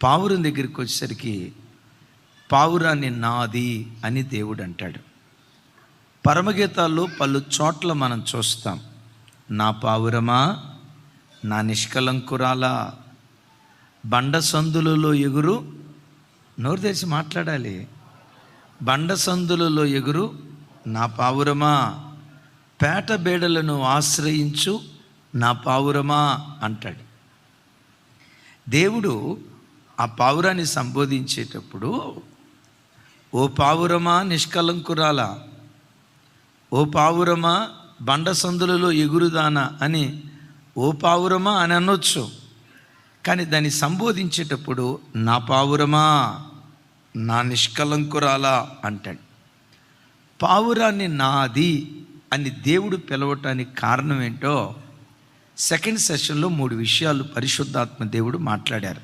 పావురం దగ్గరికి వచ్చేసరికి పావురాన్ని నాది అని దేవుడు అంటాడు. పరమగీతాల్లో పలు చోట్ల మనం చూస్తాం, నా పావురమా నా నిష్కలంకురాలా, బండ సందులలో ఎగురు, నోరు తెరిచి మాట్లాడాలి, బండ సందులలో ఎగురు నా పావురమా, పేట బేడలను ఆశ్రయించు నా పావురమా అంటాడు. దేవుడు ఆ పావురాన్ని సంబోధించేటప్పుడు ఓ పావురమా నిష్కలంకురాలా, ఓ పావురమా బండ సందులలో ఎగురుదానా అని ఓ పావురమా అని అనొచ్చు. కానీ దాన్ని సంబోధించేటప్పుడు నా పావురమా నా నిష్కలంకురాలా అంటాడు. పావురాన్ని నాది అని దేవుడు పిలవటానికి కారణం ఏంటో సెకండ్ సెషన్లో 3 విషయాలు పరిశుద్ధాత్మ దేవుడు మాట్లాడారు.